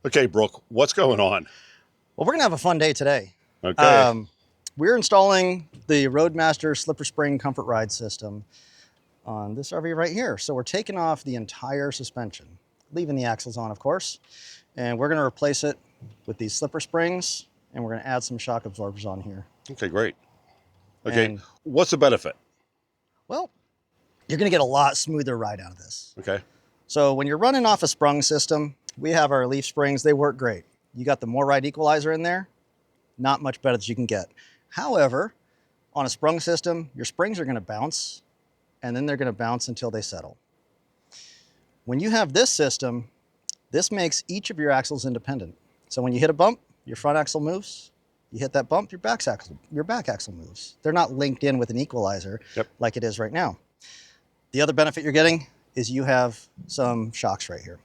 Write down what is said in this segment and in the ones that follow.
Okay, Brooke, what's going on? Well, we're gonna have a fun day today. Okay. We're installing the Roadmaster slipper spring comfort ride system on this RV right here. So we're taking off the entire suspension, leaving the axles on, of course, and we're gonna replace it with these slipper springs, and we're gonna add some shock absorbers on here. Okay, great. Okay, And what's the benefit? well, you're gonna get a lot smoother ride out of this. Okay. So when you're running off a sprung system, we have our leaf springs, they work great. You got the more ride equalizer in there, not much better that you can get. However, on a sprung system, your springs are gonna bounce, and then they're gonna bounce until they settle. When you have this system, this makes each of your axles independent. So when you hit a bump, your front axle moves. You hit that bump, your back axle moves. They're not linked in with an equalizer like it is right now. The other benefit you're getting is you have some shocks right here.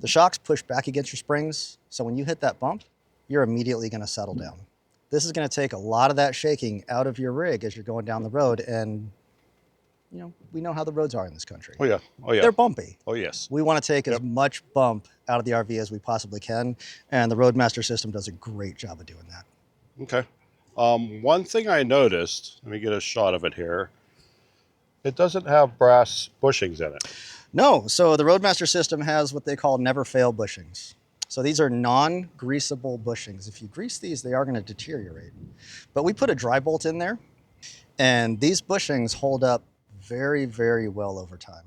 The shocks push back against your springs, so when you hit that bump, you're immediately gonna settle down. This is gonna take a lot of that shaking out of your rig as you're going down the road, and you know, we know how the roads are in this country. Oh yeah, oh yeah. They're bumpy. Oh yes. We wanna take as much bump out of the RV as we possibly can, and the Roadmaster system does a great job of doing that. Okay. One thing I noticed, let me get a shot of it here. It doesn't have brass bushings in it. No, so the Roadmaster system has what they call never fail bushings. So these are non-greasable bushings. If you grease these, they are gonna deteriorate. But we put a dry bolt in there, and these bushings hold up very, very well over time.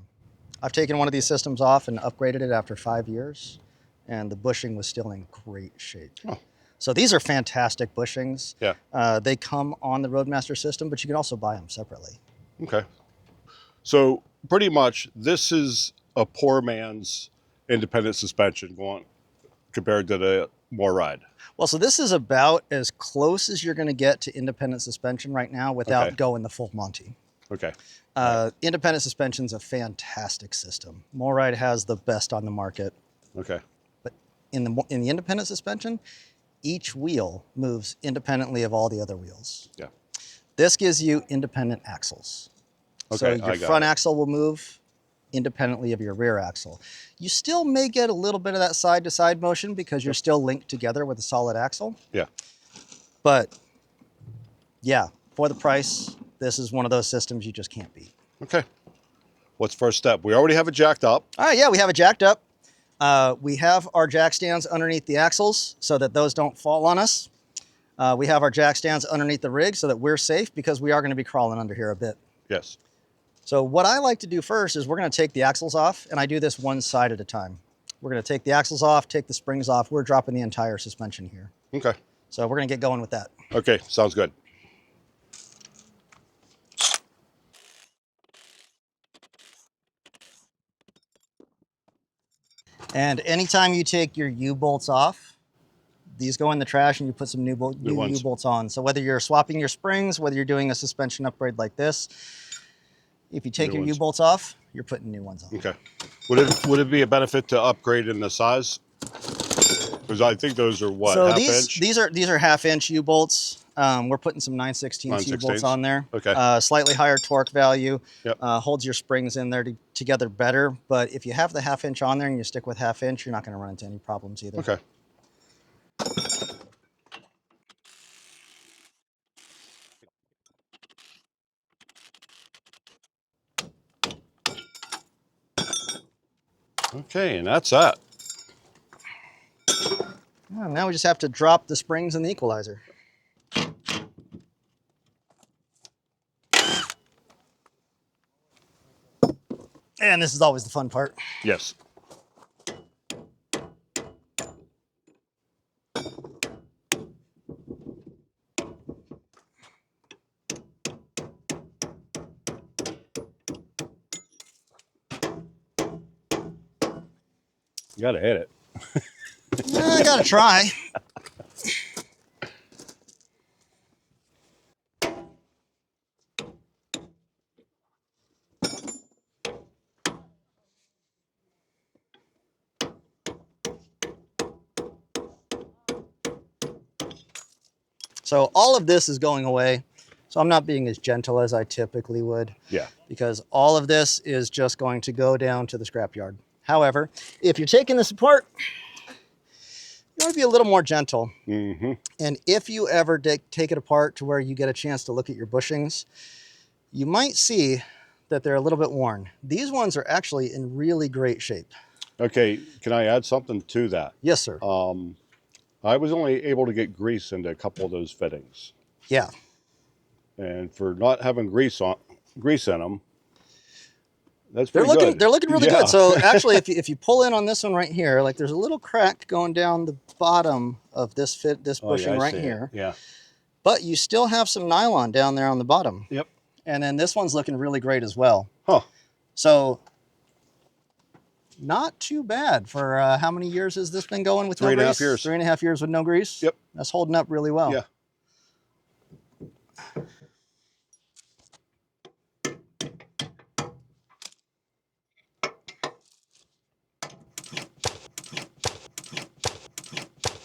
I've taken one of these systems off and upgraded it after 5 years, and the bushing was still in great shape. Oh. So these are fantastic bushings. Yeah. They come on the Roadmaster system, but you can also buy them separately. Okay. So pretty much this is a poor man's independent suspension going compared to the more ride. Well, so this is about as close as you're gonna get to independent suspension right now without going the full Monty. Okay. Independent suspension's a fantastic system. MORryde has the best on the market. Okay. But in the independent suspension, each wheel moves independently of all the other wheels. Yeah. This gives you independent axles. Okay, so your front axle will move independently of your rear axle. You still may get a little bit of that side-to-side motion because you're still linked together with a solid axle. Yeah. But yeah, for the price, this is one of those systems you just can't beat. Okay. What's first step? We already have it jacked up. All right, yeah, we have it jacked up. We have our jack stands underneath the axles so that those don't fall on us. We have our jack stands underneath the rig so that we're safe because we are gonna be crawling under here a bit. Yes. So what I like to do first is we're gonna take the axles off, and I do this one side at a time. We're gonna take the axles off, take the springs off. We're dropping the entire suspension here. Okay. So we're gonna get going with that. Okay, sounds good. And anytime you take your U-bolts off, these go in the trash and you put some new U-bolts on. So whether you're swapping your springs, whether you're doing a suspension upgrade like this, if you take your U-bolts off, you're putting new ones on. Okay. Would it be a benefit to upgrade in the size? Because I think those are what, so half inch? These are half-inch U-bolts. We're putting some 9/16 U-bolts on there. Okay. Slightly higher torque value. Yep. Holds your springs in there together better. But if you have the half-inch on there and you stick with half-inch, you're not going to run into any problems either. Okay. Okay, and that's that. Now we just have to drop the springs and the equalizer. And this is always the fun part. Yes. You gotta hit it. I gotta try. So all of this is going away. So I'm not being as gentle as I typically would. Yeah. Because all of this is just going to go down to the scrapyard. However, if you're taking this apart, You want to be a little more gentle. Mm-hmm. And if you ever take it apart to where you get a chance to look at your bushings, you might see that they're a little bit worn. These ones are actually in really great shape. Okay, can I add something to that? Yes, sir. I was only able to get grease into a couple of those fittings. Yeah. And for not having grease in them, that's They're pretty good. looking really good. Yeah. So actually, if you pull in on this one right here, like there's a little crack going down the bottom of this Oh yeah, bushing I right see here. it. Yeah. But you still have some nylon down there on the bottom. Yep. And then this one's looking really great as well. Huh. So not too bad for how many years has this been going with no grease? 3.5 years. 3.5 years with no grease? Yep. That's holding up really well. Yeah.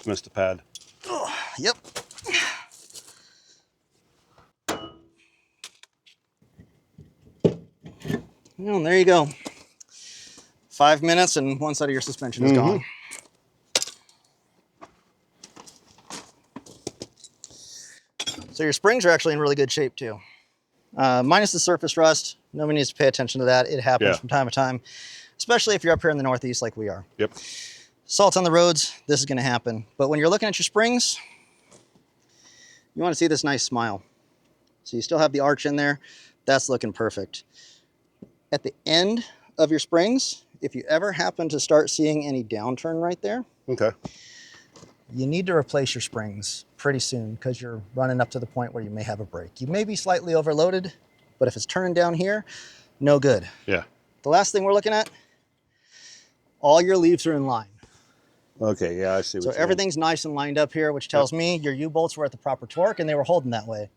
Missed the pad. Oh, yep. Well, there you go. 5 minutes and one side of your suspension is gone. So your springs are actually in really good shape too. Minus the surface rust, nobody needs to pay attention to that. It happens from time to time, especially if you're up here in the Northeast like we are. Yep. Salt on the roads, this is gonna happen. But when you're looking at your springs, you wanna see this nice smile. So you still have the arch in there, that's looking perfect. At the end of your springs, if you ever happen to start seeing any downturn right there, Okay. you need to replace your springs pretty soon because you're running up to the point where you may have a break. You may be slightly overloaded, but if it's turning down here, no good. Yeah. The last thing we're looking at, all your leaves are in line. Okay. Yeah, I see. So everything's nice and lined up here, which tells me your U-bolts were at the proper torque and they were holding that way.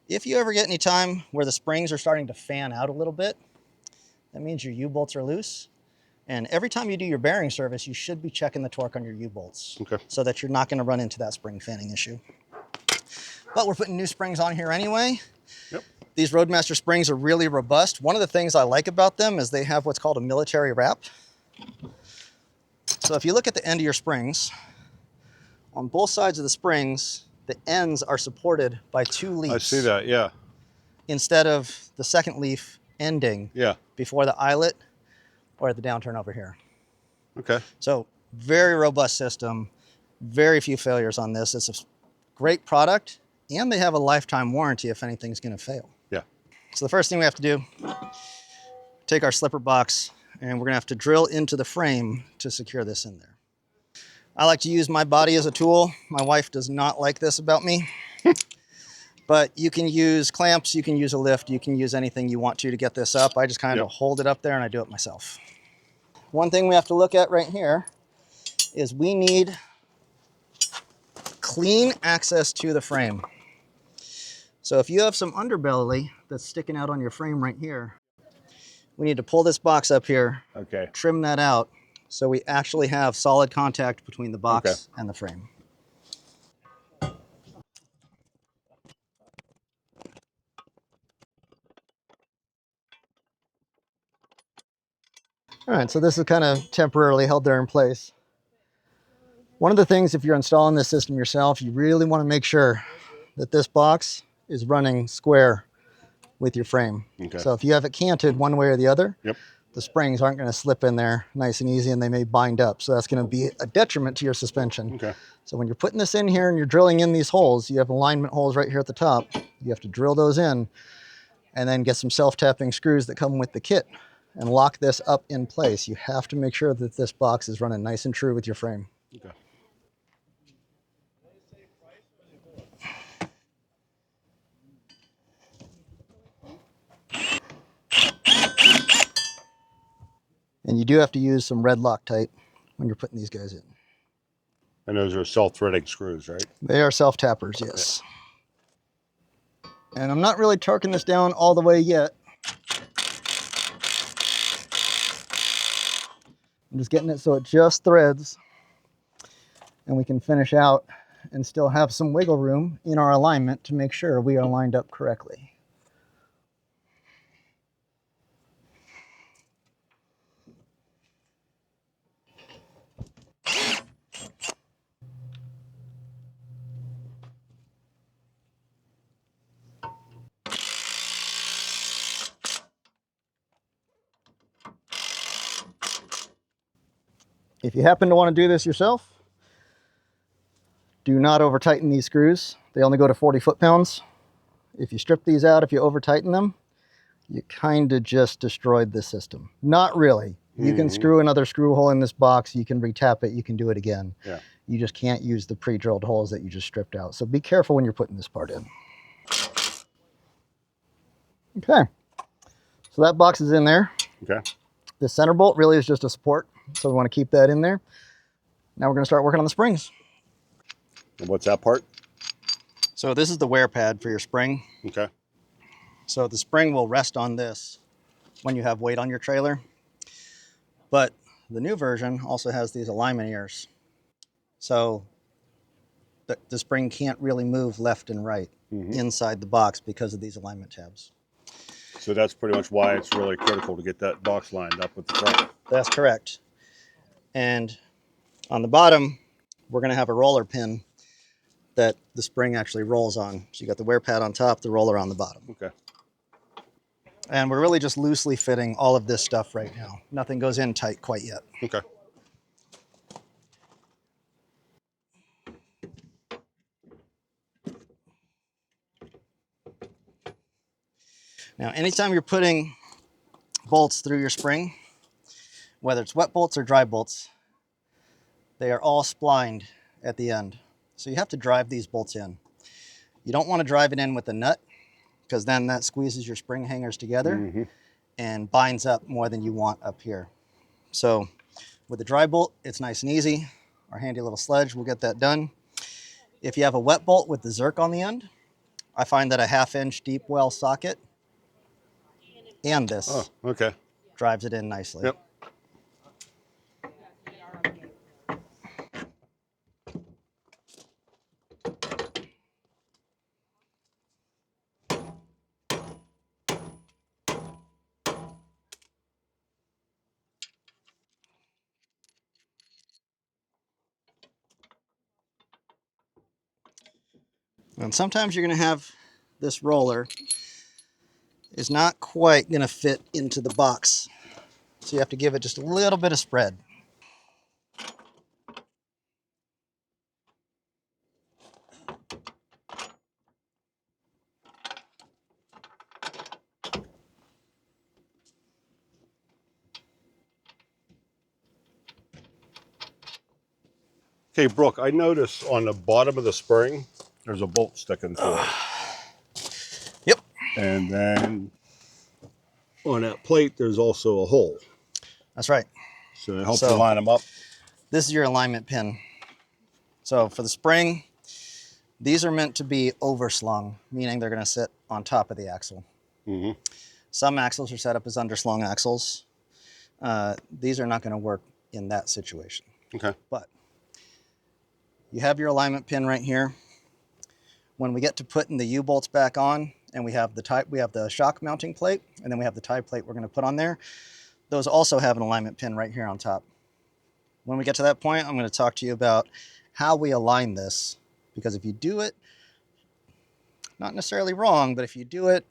If you ever get any time where the springs are starting to fan out a little bit, that means your U-bolts are loose. And every time you do your bearing service, you should be checking the torque on your U-bolts so that you're not going to run into that spring fanning issue. But we're putting new springs on here anyway. Yep. These Roadmaster springs are really robust. One of the things I like about them is they have what's called a military wrap. So if you look at the end of your springs, on both sides of the springs, the ends are supported by 2 leaves. I see that, yeah. Instead of the second leaf ending before the eyelet or at the downturn over here. Okay. So very robust system, very few failures on this. It's a great product and they have a lifetime warranty if anything's gonna fail. Yeah. So the first thing we have to do, take our slipper box and we're gonna have to drill into the frame to secure this in there. I like to use my body as a tool. My wife does not like this about me. But you can use clamps, you can use a lift, you can use anything you want to get this up. I just kind of hold it up there and I do it myself. One thing we have to look at right here is we need clean access to the frame. So if you have some underbelly that's sticking out on your frame right here, we need to pull this box up here, trim that out, so we actually have solid contact between the box and the frame. All right, so this is kind of temporarily held there in place. One of the things, if you're installing this system yourself, you really want to make sure that this box is running square with your frame. So if you have it canted one way or the other, the springs aren't going to slip in there nice and easy and they may bind up. So that's going to be a detriment to your suspension. So when you're putting this in here and you're drilling in these holes, you have alignment holes right here at the top. You have to drill those in and then get some self-tapping screws that come with the kit and lock this up in place. You have to make sure that this box is running nice and true with your frame. And you do have to use some red Loctite when you're putting these guys in. And those are self-threading screws, right? They are self-tappers, yes. And I'm not really torquing this down all the way yet. I'm just getting it so it just threads and we can finish out and still have some wiggle room in our alignment to make sure we are lined up correctly. If you happen to want to do this yourself, do not over tighten these screws. They only go to 40 foot-pounds. If you strip these out, if you over tighten them, you kind of just destroyed the system. Not really. You can screw another screw hole in this box, you can retap it, you can do it again. Yeah. You just can't use the pre-drilled holes that you just stripped out. So be careful when you're putting this part in. Okay, so that box is in there. Okay. The center bolt really is just a support, so we want to keep that in there. Now we're going to start working on the springs. And what's that part? So this is the wear pad for your spring. Okay. So the spring will rest on this when you have weight on your trailer. But the new version also has these alignment ears. So the spring can't really move left and right inside the box because of these alignment tabs. So that's pretty much why it's really critical to get that box lined up with the front. That's correct. And on the bottom, we're going to have a roller pin that the spring actually rolls on. So you got the wear pad on top, the roller on the bottom. Okay. And we're really just loosely fitting all of this stuff right now. Nothing goes in tight quite yet. Okay. Now, anytime you're putting bolts through your spring, whether it's wet bolts or dry bolts, they are all splined at the end. So you have to drive these bolts in. You don't want to drive it in with a nut because then that squeezes your spring hangers together and binds up more than you want up here. So with a dry bolt, it's nice and easy. Our handy little sledge will get that done. If you have a wet bolt with the zerk on the end, I find that a 1/2 inch deep well socket and this drives it in nicely. Yep. And sometimes you're going to have this roller is not quite going to fit into the box. So you have to give it just a little bit of spread. Okay, Brooke, I notice on the bottom of the spring, there's a bolt sticking through it. Yep. And then on that plate, there's also a hole. That's right. So it helps you line them up. This is your alignment pin. So for the spring, these are meant to be overslung, meaning they're going to sit on top of the axle. Some axles are set up as underslung axles. These are not going to work in that situation. Okay. But you have your alignment pin right here. When we get to putting the U-bolts back on, and we have the shock mounting plate, and then we have the tie plate we're going to put on there. Those also have an alignment pin right here on top. When we get to that point, I'm going to talk to you about how we align this, because if you do it, not necessarily wrong, but if you do it,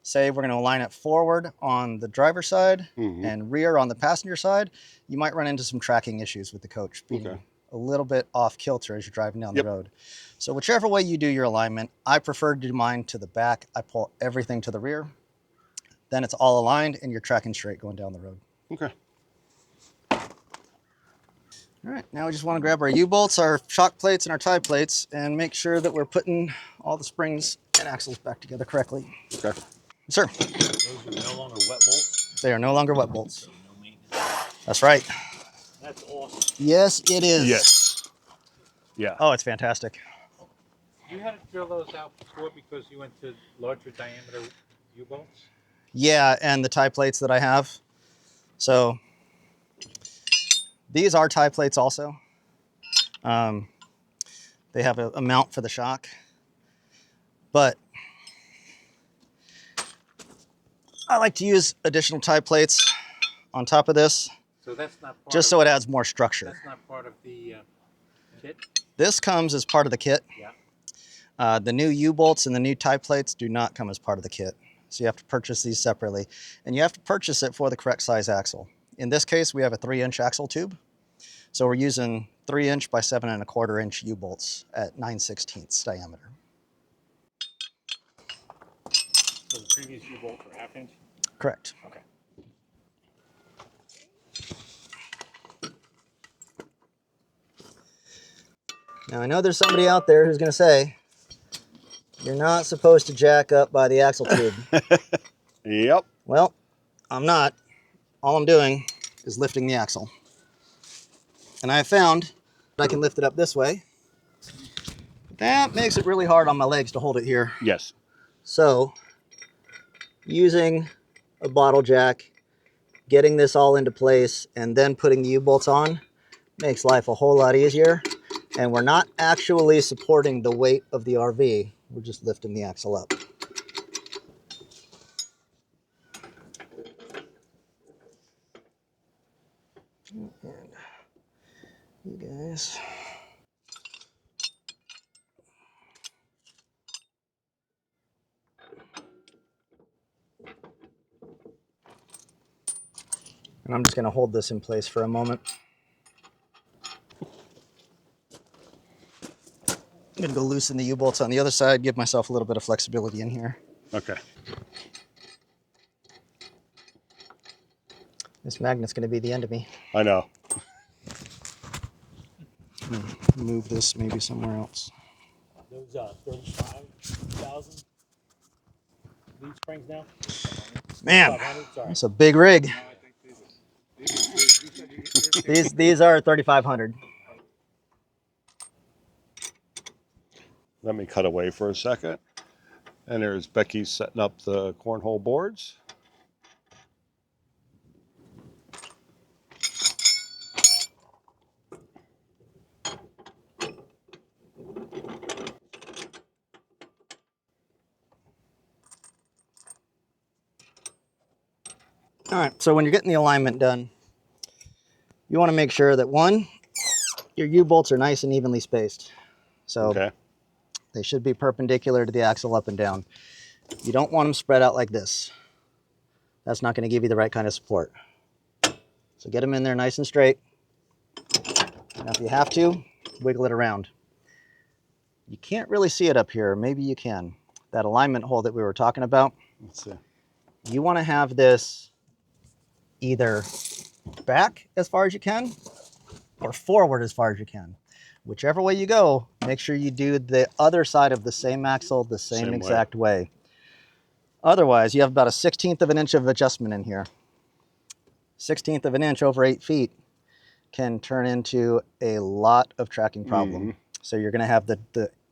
say we're going to align it forward on the driver's side and rear on the passenger side, you might run into some tracking issues with the coach being a little bit off kilter as you're driving down the road. So whichever way you do your alignment, I prefer to do mine to the back. I pull everything to the rear. Then it's all aligned and you're tracking straight going down the road. Okay. All right, now we just want to grab our U-bolts, our shock plates, and our tie plates and make sure that we're putting all the springs and axles back together correctly. Okay. Sir. Those are no longer wet bolts? They are no longer wet bolts. So no maintenance. That's right. That's awesome. Yes, it is. Yes. Yeah. Oh, it's fantastic. You had to drill those out before because you went to larger diameter U-bolts? Yeah, and the tie plates that I have. So these are tie plates also. They have a mount for the shock. But I like to use additional tie plates on top of this. So that's not part just so it adds more structure. That's not part of the kit? This comes as part of the kit. Yeah. The new U-bolts and the new tie plates do not come as part of the kit. So you have to purchase these separately. And you have to purchase it for the correct size axle. In this case, we have a 3-inch axle tube. So we're using 3" by 7 1/4" U-bolts at 9/16 diameter. So the previous U-bolt were 1/2 inch? Correct. Okay. Now I know there's somebody out there who's going to say, you're not supposed to jack up by the axle tube. Yep. Well, I'm not. All I'm doing is lifting the axle. And I have found that I can lift it up this way. That makes it really hard on my legs to hold it here. Yes. So, using a bottle jack, getting this all into place, and then putting the U-bolts on makes life a whole lot easier. And we're not actually supporting the weight of the RV. We're just lifting the axle up. And you guys. And I'm just going to hold this in place for a moment. I'm going to go loosen the U-bolts on the other side, give myself a little bit of flexibility in here. Okay. This magnet's going to be the end of me. I know. Move this maybe somewhere else. Those 35,000 lead springs now? Man, 500, sorry. that's a big rig. These are 3,500. Let me cut away for a second. And there's Becky setting up the cornhole boards. All right, so when you're getting the alignment done, you want to make sure that one, your U-bolts are nice and evenly spaced. So Okay. they should be perpendicular to the axle up and down. You don't want them spread out like this. That's not going to give you the right kind of support. So get them in there nice and straight. Now if you have to, wiggle it around. You can't really see it up here. Maybe you can. That alignment hole that we were talking about. Let's see. You want to have this either back as far as you can or forward as far as you can. Whichever way you go, make sure you do the other side of the same axle the same exact way. Otherwise, you have about a 1/16 of an inch of adjustment in here. 1/16 of an inch over 8 feet can turn into a lot of tracking problem. So you're going to have the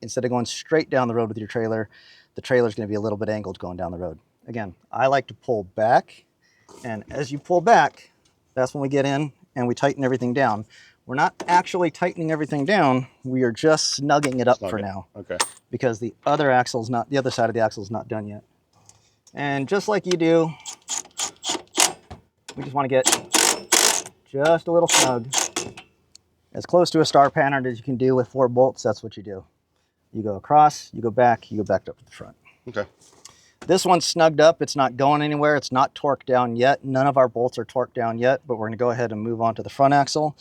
instead of going straight down the road with your trailer, the trailer's going to be a little bit angled going down the road. Again, I like to pull back, and as you pull back, that's when we get in and we tighten everything down. We're not actually tightening everything down. We are just snugging it up for now. Okay. Because the other side of the axle is not done yet. And just like you do, we just want to get just a little snug. As close to a star pattern as you can do with 4 bolts, that's what you do. You go across, you go back up to the front. Okay. This one's snugged up. It's not going anywhere. It's not torqued down yet. None of our bolts are torqued down yet, but we're going to go ahead and move on to the front axle.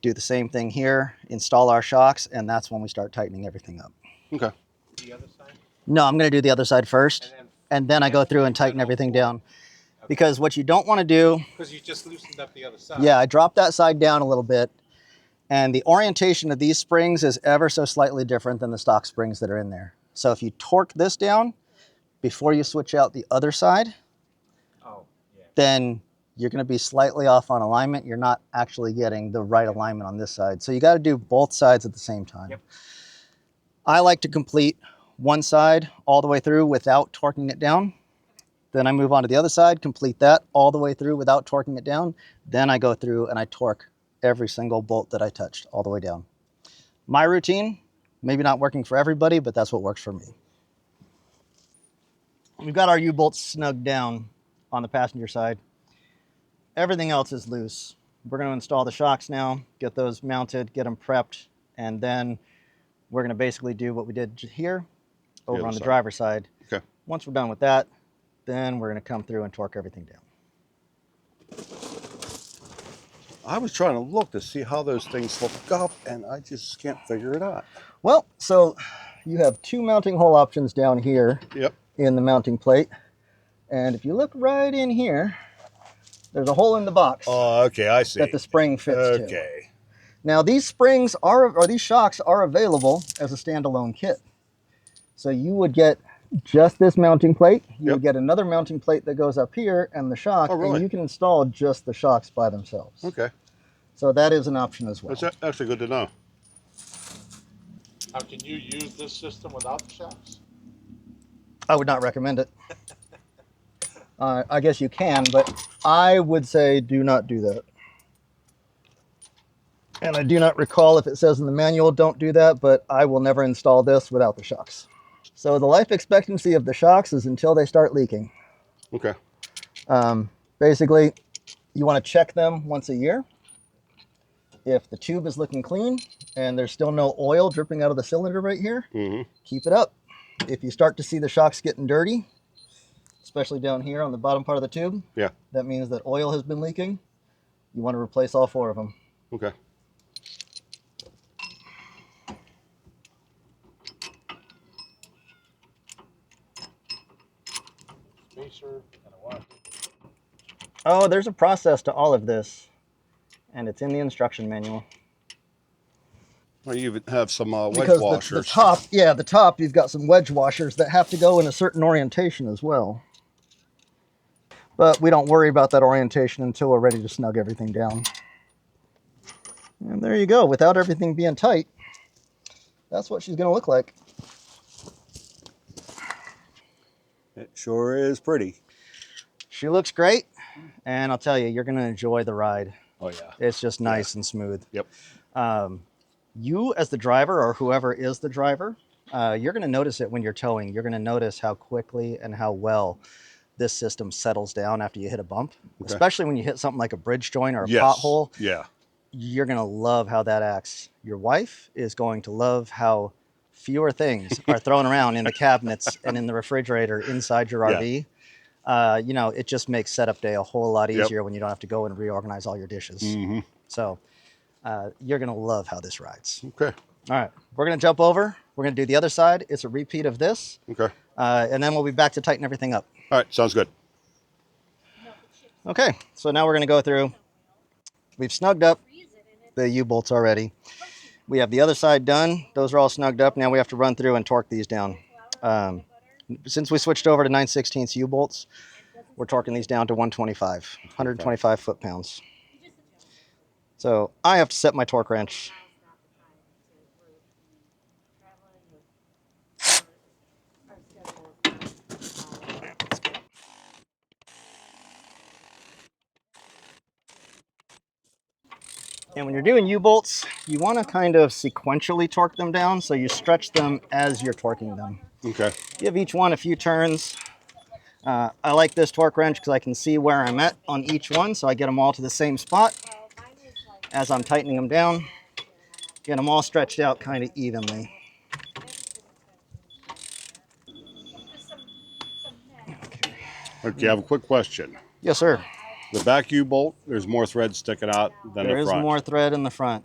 Do the same thing here, install our shocks, and that's when we start tightening everything up. Okay. The other side? No, I'm going to do the other side first, and then I go through and tighten everything down. Okay. Because what you don't want to do... Because you just loosened up the other side. Yeah, I dropped that side down a little bit, and the orientation of these springs is ever so slightly different than the stock springs that are in there. So if you torque this down before you switch out the other side, then you're going to be slightly off on alignment. You're not actually getting the right alignment on this side. So you got to do both sides at the same time. Yep. I like to complete one side all the way through without torquing it down. Then I move on to the other side, complete that all the way through without torquing it down. Then I go through and I torque every single bolt that I touched all the way down. My routine, maybe not working for everybody, but that's what works for me. We've got our U-bolts snugged down on the passenger side. Everything else is loose. We're going to install the shocks now, get those mounted, get them prepped, and then we're going to basically do what we did here over on the driver's side. Okay. Once we're done with that, then we're going to come through and torque everything down. I was trying to look to see how those things hook up, and I just can't figure it out. Well, so you have two mounting hole options down here Yep. in the mounting plate. And if you look right in here, there's a hole in the box Oh, okay, I see. that the spring fits to. Okay. Now these springs are, or these shocks are available as a standalone kit. So you would get just this mounting plate. You Yep. would get another mounting plate that goes up here and the shock, Oh, really? and you can install just the shocks by themselves. Okay. So that is an option as well. That's actually good to know. Now, can you use this system without the shocks? I would not recommend it. I guess you can, but I would say do not do that. And I do not recall if it says in the manual don't do that, but I will never install this without the shocks. So the life expectancy of the shocks is until they start leaking. Okay. Basically, you want to check them once a year. If the tube is looking clean and there's still no oil dripping out of the cylinder right here, keep it up. If you start to see the shocks getting dirty, especially down here on the bottom part of the tube, Yeah. that means that oil has been leaking. You want to replace all 4 of them. Okay. Spacer and a washer. Oh, there's a process to all of this, and it's in the instruction manual. Well, you even have some wedge Because washers. the top, you've got some wedge washers that have to go in a certain orientation as well. But we don't worry about that orientation until we're ready to snug everything down. And there you go. Without everything being tight, that's what she's going to look like. It sure is pretty. She looks great, and I'll tell you, you're going to enjoy the ride. Oh, yeah. It's just nice and smooth. Yep. You as the driver, or whoever is the driver, you're going to notice it when you're towing. You're going to notice how quickly and how well this system settles down after you hit a bump, especially when you hit something like a bridge joint or a pothole. Yeah. You're going to love how that acts. Your wife is going to love how fewer things are thrown around in the cabinets and in the refrigerator inside your RV. You know, it just makes setup day a whole lot easier when you don't have to go and reorganize all your dishes. So you're going to love how this rides. Okay. All right, we're going to jump over. We're going to do the other side. It's a repeat of this. Okay. And then we'll be back to tighten everything up. All right. Sounds good. Okay, so now we're going to go through. We've snugged up the U-bolts already. We have the other side done. Those are all snugged up. Now we have to run through and torque these down. Since we switched over to 9/16 U-bolts, we're torquing these down to 125 foot-pounds. So I have to set my torque wrench. And when you're doing U-bolts, you want to kind of sequentially torque them down, so you stretch them as you're torquing them. Okay. Give each one a few turns. I like this torque wrench because I can see where I'm at on each one, so I get them all to the same spot as I'm tightening them down. Get them all stretched out kind of evenly. Okay. I have a quick question. Yes, sir. The back U-bolt, there's more thread sticking out than There the is front. more thread in the front.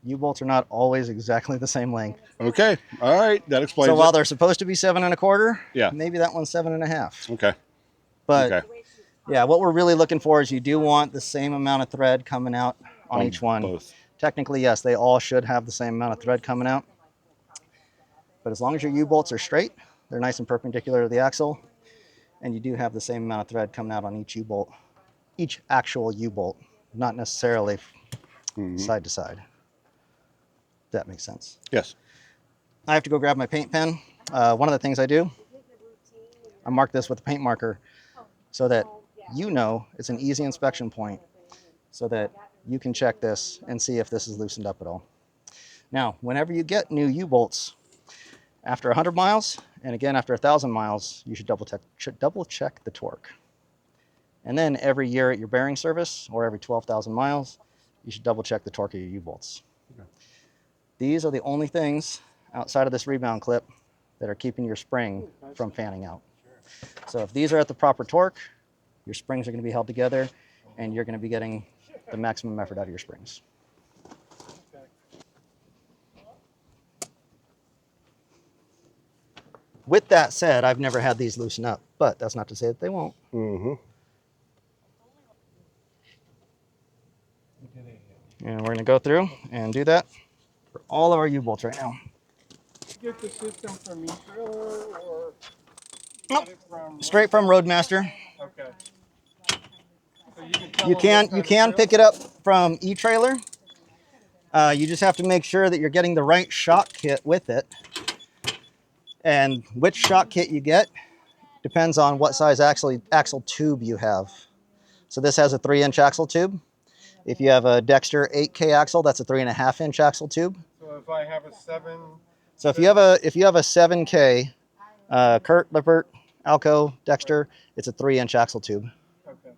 U-bolts are not always exactly the same length. Okay. All right. That explains So while it. they're supposed to be 7 1/4, Yeah. maybe that one's 7 1/2. Okay. But Okay. yeah, what we're really looking for is you do want the same amount of thread coming out on each one. Both. Technically, yes, they all should have the same amount of thread coming out. But as long as your U-bolts are straight, they're nice and perpendicular to the axle, and you do have the same amount of thread coming out on each U-bolt, each actual U-bolt, not necessarily side to side. That makes sense. Yes. I have to go grab my paint pen. One of the things I do, I mark this with a paint marker so that you know it's an easy inspection point so that you can check this and see if this is loosened up at all. Now, whenever you get new U-bolts, after 100 miles, and again after 1,000 miles, you should double check the torque. And then every year at your bearing service, or every 12,000 miles, you should double check the torque of your U-bolts. Okay. These are the only things outside of this rebound clip that are keeping your spring from fanning out. So if these are at the proper torque, your springs are going to be held together, and you're going to be getting the maximum effort out of your springs. With that said, I've never had these loosen up, but that's not to say that they won't. Mm-hmm. And we're going to go through and do that for all of our U-bolts right now. Get the system from etrailer or Nope. get it from Straight from Roadmaster. Okay. So you can tell You them can what kind of pick it up from etrailer. You just have to make sure that you're getting the right shock kit with it. And which shock kit you get depends on what size axle tube you have. So this has a 3-inch axle tube. If you have a Dexter 8K axle, that's a 3.5-inch axle tube. So if I have a 7. So if you have a 7K, Kurt, Lippert, Alco, Dexter, it's a 3-inch axle tube. Okay.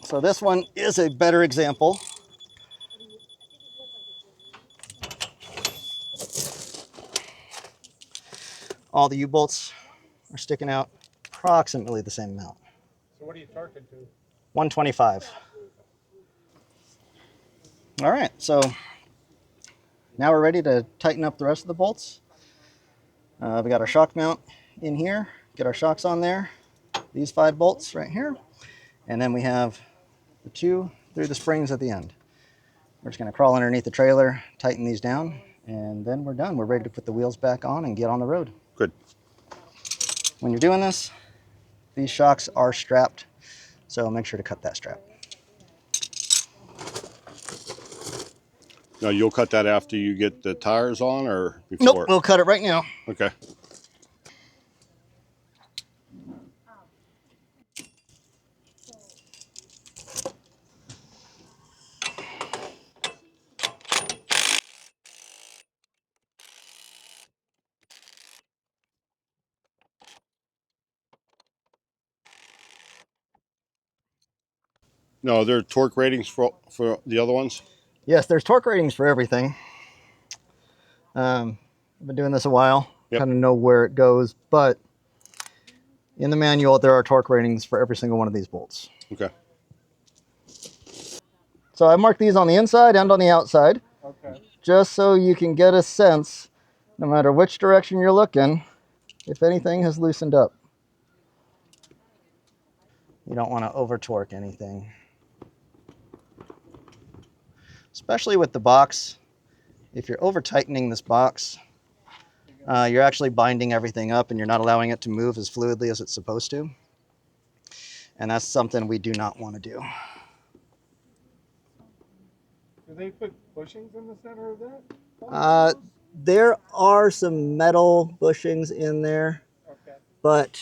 So this one is a better example. All the U-bolts are sticking out approximately the same amount. So what are you torquing to? 125. All right, so now we're ready to tighten up the rest of the bolts. We got our shock mount in here, get our shocks on there, these 5 bolts right here, and then we have the 2 through the springs at the end. We're just gonna crawl underneath the trailer, tighten these down, and then we're done. We're ready to put the wheels back on and get on the road. Good. When you're doing this, these shocks are strapped, so make sure to cut that strap. Now you'll cut that after you get the tires on or before? Nope, we'll cut it right now. Okay. No, there are torque ratings for the other ones? Yes, there's torque ratings for everything. I've been doing this a while, Yep. kind of know where it goes, but in the manual, there are torque ratings for every single one of these bolts. Okay. So I marked these on the inside and on the outside, Okay. just so you can get a sense, no matter which direction you're looking, if anything has loosened up. You don't want to over torque anything. Especially with the box. If you're over tightening this box, you're actually binding everything up and you're not allowing it to move as fluidly as it's supposed to. And that's something we do not want to do. Do they put bushings in the center of that? There are some metal bushings in there, Okay. but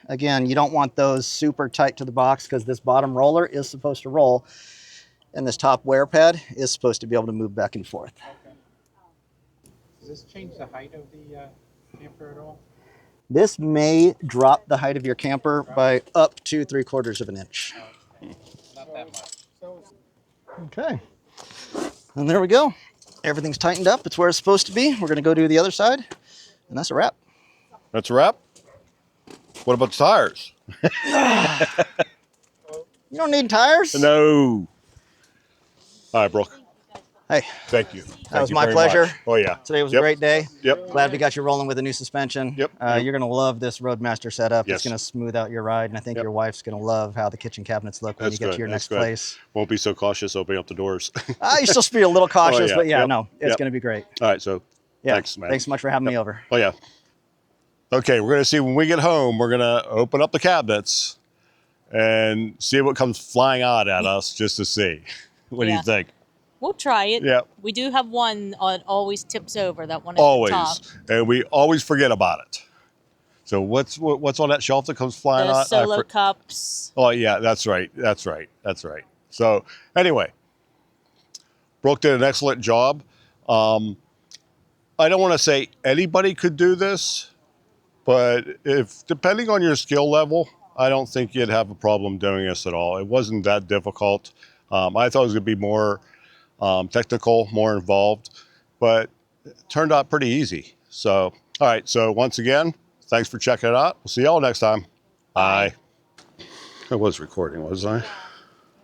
again, you don't want those super tight to the box because this bottom roller is supposed to roll and this top wear pad is supposed to be able to move back and forth. Okay. Does this change the height of the camper at all? This may drop the height of your camper by up to 3/4 of an inch. Not that much. So Okay. And there we go. Everything's tightened up. It's where it's supposed to be. We're going to go do the other side, and that's a wrap. That's a wrap? What about the tires? You don't need tires. No. All right, Brooke. Hey, Thank you. that was you my very pleasure. much. Oh, yeah. Today was a Yep. great day. Yep. Glad we got you rolling with a new suspension. Yep. You're going to love this Roadmaster setup. Yes. It's going to smooth out your ride, and I think Yep. your wife's going to love how the kitchen cabinets look when That's you get good. to your That's next good. place. Won't be so cautious opening up the doors. You're still supposed to be a little cautious, yeah. but yeah, Yep. no, it's Yep. going to be great. All right, so Yeah. thanks, man. Thanks so much for having me over. Oh, yeah. Okay, we're going to see when we get home, we're going to open up the cabinets and see what comes flying out at us just to see. What do Yeah. you think? We'll try it. Yeah. We do have one that always tips over, that one at the Always. top. And we always forget about it. So what's on that shelf that comes flying The out? solo cups. Oh, yeah, that's right. That's right. That's right. So anyway, Brooke did an excellent job. I don't want to say anybody could do this, but if depending on your skill level, I don't think you'd have a problem doing this at all. It wasn't that difficult. I thought it was going to be more technical, more involved, but it turned out pretty easy. So, all right. So once again, thanks for checking it out. We'll see y'all next time. Bye. I was recording, wasn't I?